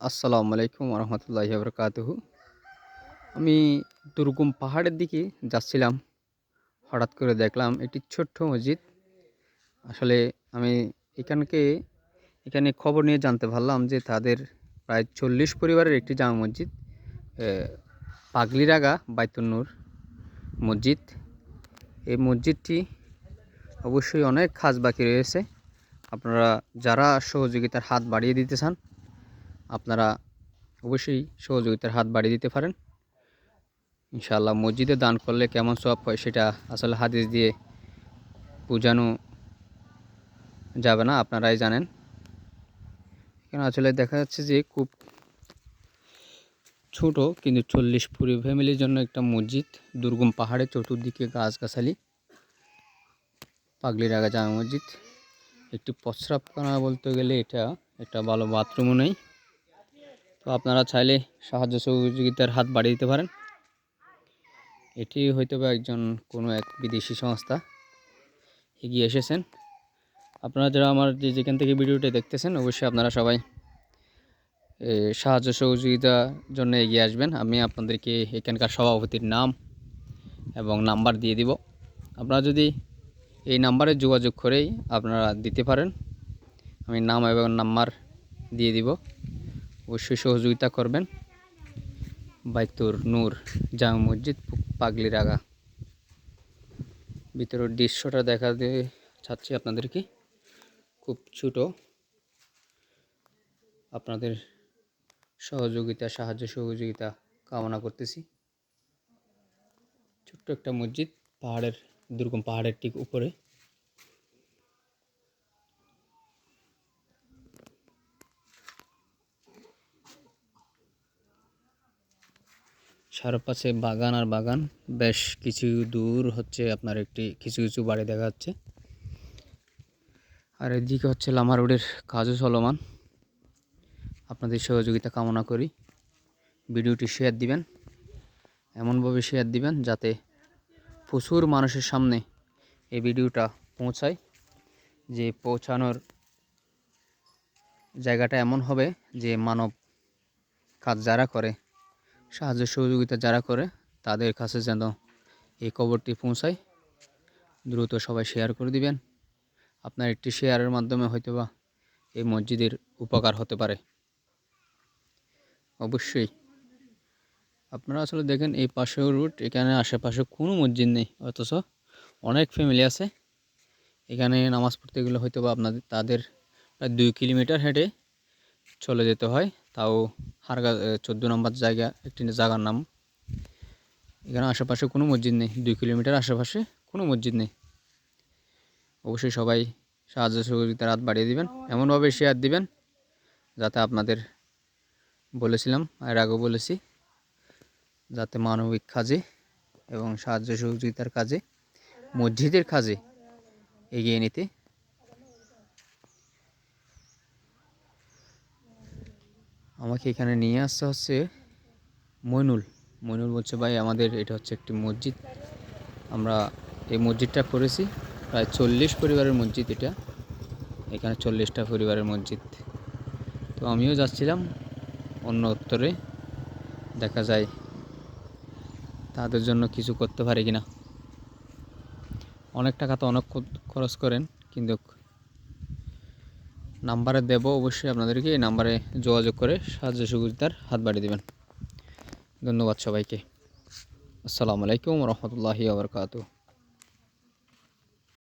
আসসালামু আলাইকুম রহমতুল্লাহি বারাকাতুহু। আমি দুর্গম পাহাড়ের দিকে যাচ্ছিলাম। হঠাৎ করে দেখলাম একটি ছোট্ট মসজিদ। আসলে আমি এখানকে এখানে খবর নিয়ে জানতে পারলাম যে তাদের প্রায় 40 পরিবারের একটি জামা মসজিদ, পাগলিরাগা বাইতুন নূর মসজিদ। এই মসজিদটি অবশ্যই অনেক কাজ বাকি রয়েছে। আপনারা যারা সহযোগিতার হাত বাড়িয়ে দিতে চান, আপনারা অবশ্যই সহযোগিতার হাত বাড়িয়ে দিতে পারেন। ইনশাআল্লাহ মসজিদে দান করলে কেমন সওয়াব হয় সেটা আসলে হাদিস দিয়ে বোঝানো যাবে না, আপনারাই জানেন। এখানে আসলে দেখা যাচ্ছে যে খুব ছোট কিন্তু 40 পুরো ফ্যামিলির জন্য একটা মসজিদ। দুর্গম পাহাড়ে চতুর্দিকে গাছগাছালি, পাগলিরাগা জামা মসজিদ। একটি প্রস্রাবখানা বলতে গেলে এটা একটা ভালো বাথরুমও নেই। তো আপনারা চাইলে সাহায্য সহযোগিতার হাত বাড়িয়ে দিতে পারেন। এটি হয়তো বা কোনো এক বিদেশি সংস্থা এগিয়ে এসেছেন। আপনারা যারা আমার যেখান থেকে ভিডিওটা দেখতেছেন, অবশ্যই আপনারা সবাই সাহায্য সহযোগিতার জন্য এগিয়ে আসবেন। আমি আপনাদেরকে এখানকার সভাপতির নাম এবং নাম্বার দিয়ে দিব। আপনারা যদি এই নাম্বারে যোগাযোগ করেই আপনারা দিতে পারেন, আমি নাম এবং নাম্বার দিয়ে দিব। অবশ্যই সহযোগিতা করবেন। বাইতুর নূর জামা মসজিদ, পাগলিরাগা। ভিতরের দৃশ্যটা দেখা দিয়ে চাচ্ছি আপনাদেরকে, খুব ছোট। আপনাদের সাহায্য সহযোগিতা কামনা করতেছি। ছোট্ট একটা মসজিদ, দুর্গম পাহাড়ের ঠিক উপরে। চারপাশে বাগান আর বাগান। বেশ কিছু দূর হচ্ছে আপনার কিছু কিছু বাড়ি দেখা যাচ্ছে। আর এদিকে হচ্ছে লামা রোডের কাজও চলমান। আপনাদের সহযোগিতা কামনা করি। ভিডিওটি শেয়ার দিবেন, এমনভাবে শেয়ার দিবেন যাতে প্রচুর মানুষের সামনে এই ভিডিওটা পৌঁছায়। যে পৌঁছানোর জায়গাটা এমন হবে যে মানব কাজ যারা করে, সাহায্য সহযোগিতা যারা করে, তাদের কাছে যেন এই খবরটি পৌঁছায়। দ্রুত সবাই শেয়ার করে দিবেন। আপনার একটি শেয়ারের মাধ্যমে হয়তোবা এই মসজিদের উপকার হতে পারে। অবশ্যই আপনারা আসলে দেখেন, এই পাশেও রুট, এখানে আশেপাশে কোনো মসজিদ নেই, অথচ অনেক ফ্যামিলি আছে। এখানে নামাজ পড়তে গেলে হয়তোবা তাদের প্রায় 2 কিলোমিটার হেঁটে চলে যেতে হয়। তাও 14 নম্বর জায়গা, একটি জায়গার নাম। এখানে আশেপাশে কোনো মসজিদ নেই, 2 কিলোমিটার আশেপাশে কোনো মসজিদ নেই। অবশ্যই সবাই সাহায্য সহযোগিতার হাত বাড়িয়ে দিবেন, এমনভাবে শেয়ার দিবেন যাতে আপনাদের বলেছিলাম, এর আগেও বলেছি, যাতে মানবিক কাজে এবং সাহায্য সহযোগিতার কাজে, মসজিদের কাজে এগিয়ে নিতে। আমাকে এখানে নিয়ে আসতে হচ্ছে মইনুল বলছে, ভাই আমাদের এটা হচ্ছে একটি মসজিদ, আমরা এই মসজিদটা করেছি। প্রায় 40 পরিবারের মসজিদ এটা। এখানে 40টা পরিবারের মসজিদ। তো আমিও যাচ্ছিলাম অন্য উত্তরে, দেখা যায় তাদের জন্য কিছু করতে পারি কিনা। অনেক টাকা তো অনেক খরচ করেন, কিন্তু নাম্বারে দেব, অবশ্যই আপনাদেরকে এই নাম্বারে যোগাযোগ করে সাহায্য সহযোগিতার হাত বাড়িয়ে দেবেন। ধন্যবাদ সবাইকে। আসসালামু আলাইকুম রহমতুল্লাহি ওয়া বারাকাতুহু।